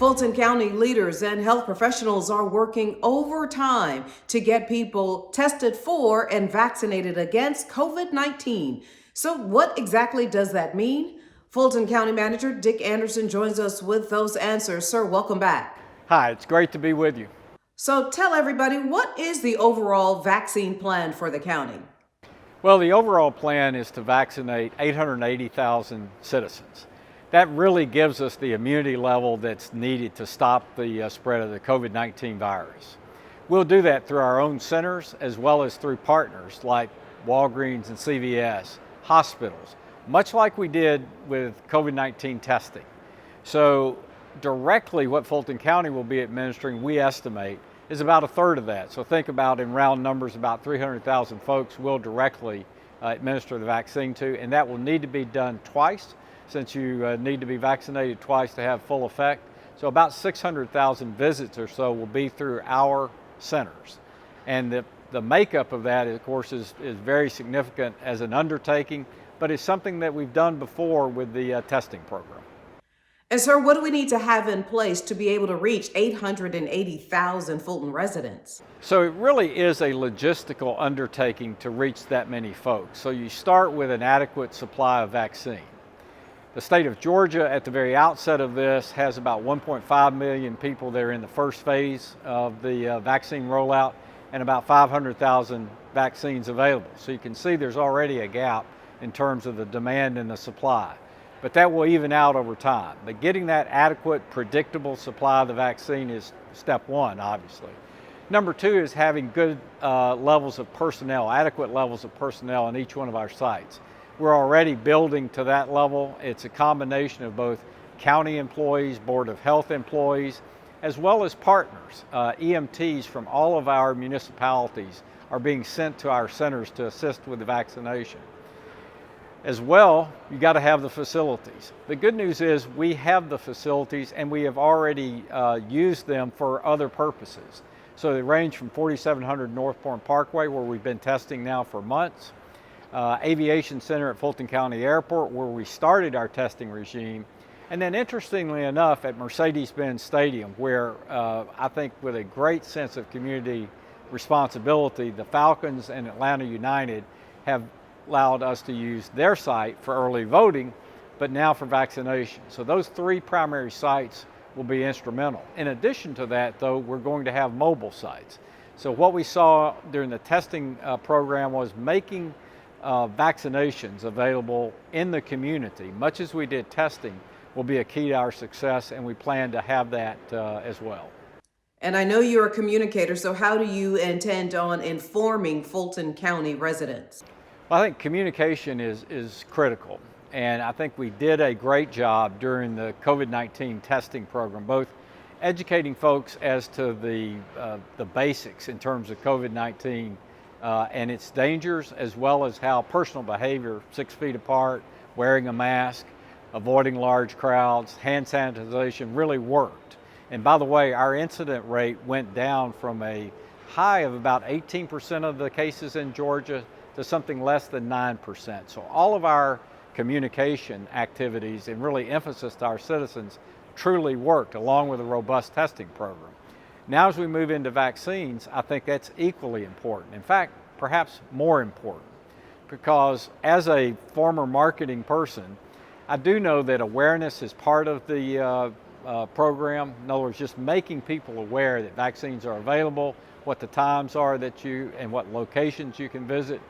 Fulton County leaders and health professionals are working overtime to get people tested for and vaccinated against COVID-19. So what exactly does that mean? Fulton County Manager Dick Anderson joins us with those answers. Sir, welcome back. Hi, it's great to be with you. So tell everybody, what is the overall vaccine plan for the county? Well, the overall plan is to vaccinate 880,000 citizens. That really gives us the immunity level that's needed to stop the spread of the COVID-19 virus. We'll do that through our own centers as well as through partners like Walgreens and CVS, hospitals, much like we did with COVID-19 testing. So directly what Fulton County will be administering, we estimate, is about a third of that. So think about, in round numbers, about 300,000 folks will directly administer the vaccine to, and that will need to be done twice, since you need to be vaccinated twice to have full effect. So about 600,000 visits or so will be through our centers. And the makeup of that, of course, is very significant as an undertaking, but it's something that we've done before with the testing program. And sir, what do we need to have in place to be able to reach 880,000 Fulton residents? So it really is a logistical undertaking to reach that many folks. So you start with an adequate supply of vaccine. The state of Georgia, at the very outset of this, has about 1.5 million people that are in the first phase of the vaccine rollout, and about 500,000 vaccines available. So you can see there's already a gap in terms of the demand and the supply. But that will even out over time. But getting that adequate, predictable supply of the vaccine is step one, obviously. Number two is having good levels of personnel, adequate levels of personnel in each one of our sites. We're already building to that level. It's a combination of both county employees, Board of Health employees, as well as partners. EMTs from all of our municipalities are being sent to our centers to assist with the vaccination. As well, you got to have the facilities. The good news is we have the facilities and we have already used them for other purposes. So they range from 4700 North Bourne Parkway, where we've been testing now for months, Aviation Center at Fulton County Airport, where we started our testing regime, and then interestingly enough at Mercedes-Benz Stadium, where I think with a great sense of community responsibility, the Falcons and Atlanta United have allowed us to use their site for early voting, but now for vaccination. So those three primary sites will be instrumental. In addition to that, though, we're going to have mobile sites. So what we saw during the testing program was making vaccinations available in the community, much as we did testing, will be a key to our success, and we plan to have that as well. And I know you're a communicator, so how do you intend on informing Fulton County residents? Well, I think communication is critical, and I think we did a great job during the COVID-19 testing program, both educating folks as to the basics in terms of COVID-19 and its dangers, as well as how personal behavior, 6 feet apart, wearing a mask, avoiding large crowds, hand sanitization really worked. And by the way, our incident rate went down from a high of about 18% of the cases in Georgia to something less than 9%. So all of our communication activities and really emphasis to our citizens truly worked, along with a robust testing program. Now as we move into vaccines, I think that's equally important. In fact, perhaps more important, because as a former marketing person, I do know that awareness is part of the program. In other words, just making people aware that vaccines are available, what the times are and what locations you can visit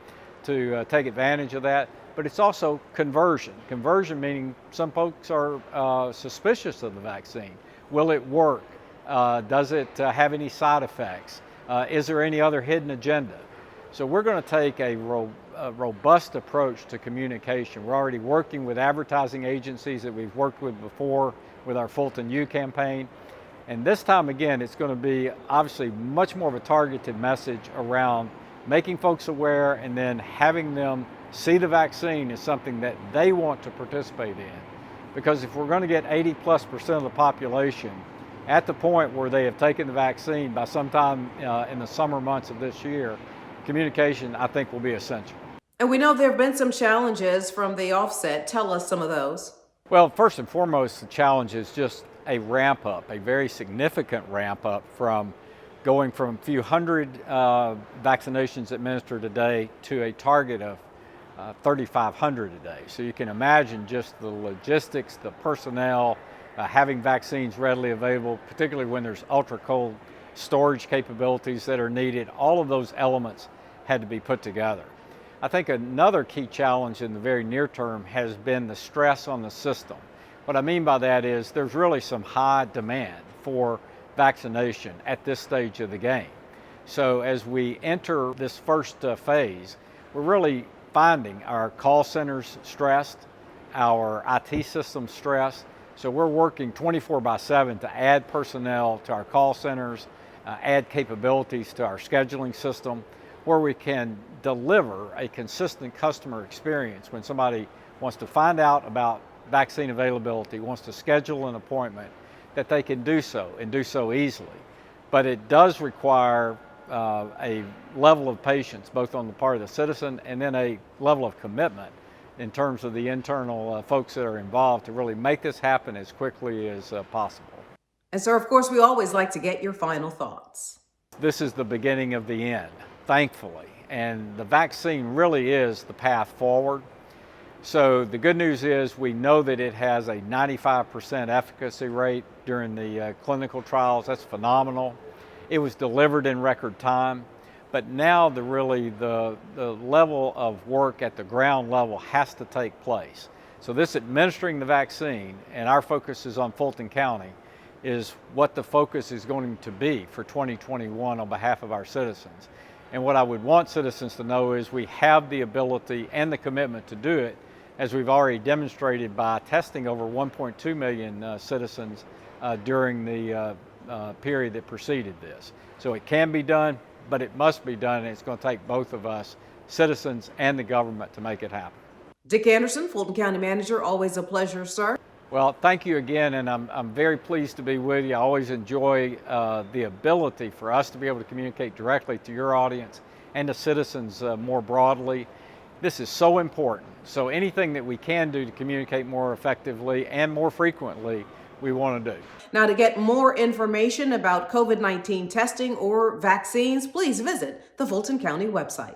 to take advantage of that. But it's also conversion. Conversion meaning some folks are suspicious of the vaccine. Will it work? Does it have any side effects? Is there any other hidden agenda? So we're going to take a robust approach to communication. We're already working with advertising agencies that we've worked with before with our Fulton U campaign. And this time again, it's going to be obviously much more of a targeted message around making folks aware and then having them see the vaccine as something that they want to participate in. Because if we're going to get 80+% of the population at the point where they have taken the vaccine by sometime in the summer months of this year, communication, I think, will be essential. And we know there have been some challenges from the offset. Tell us some of those. Well, first and foremost, the challenge is just a ramp up, a very significant ramp up from going from a few hundred vaccinations administered a day to a target of 3,500 a day. So you can imagine just the logistics, the personnel, having vaccines readily available, particularly when there's ultra cold storage capabilities that are needed. All of those elements had to be put together. I think another key challenge in the very near term has been the stress on the system. What I mean by that is there's really some high demand for vaccination at this stage of the game. So as we enter this first phase, we're really finding our call centers stressed, our IT systems stressed. So we're working 24/7 to add personnel to our call centers, add capabilities to our scheduling system, where we can deliver a consistent customer experience when somebody wants to find out about vaccine availability, wants to schedule an appointment, that they can do so and do so easily. But it does require a level of patience, both on the part of the citizen and then a level of commitment in terms of the internal folks that are involved to really make this happen as quickly as possible. And sir, of course, we always like to get your final thoughts. This is the beginning of the end, thankfully, and the vaccine really is the path forward. So the good news is we know that it has a 95% efficacy rate during the clinical trials. That's phenomenal. It was delivered in record time, but now the level of work at the ground level has to take place. So this administering the vaccine, and our focus is on Fulton County, is what the focus is going to be for 2021 on behalf of our citizens. And what I would want citizens to know is we have the ability and the commitment to do it, as we've already demonstrated by testing over 1.2 million citizens during the period that preceded this. So it can be done, but it must be done, and it's going to take both of us, citizens and the government, to make it happen. Dick Anderson, Fulton County Manager, always a pleasure, sir. Well, thank you again, and I'm very pleased to be with you. I always enjoy the ability for us to be able to communicate directly to your audience and to citizens more broadly. This is so important. So anything that we can do to communicate more effectively and more frequently, we want to do. Now, to get more information about COVID-19 testing or vaccines, please visit the Fulton County website.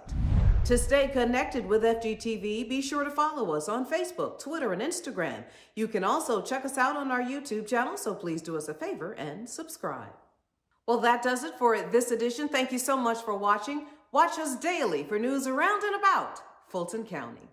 To stay connected with FGTV, be sure to follow us on Facebook, Twitter, and Instagram. You can also check us out on our YouTube channel, so please do us a favor and subscribe. Well, that does it for this edition. Thank you so much for watching. Watch us daily for news around and about Fulton County.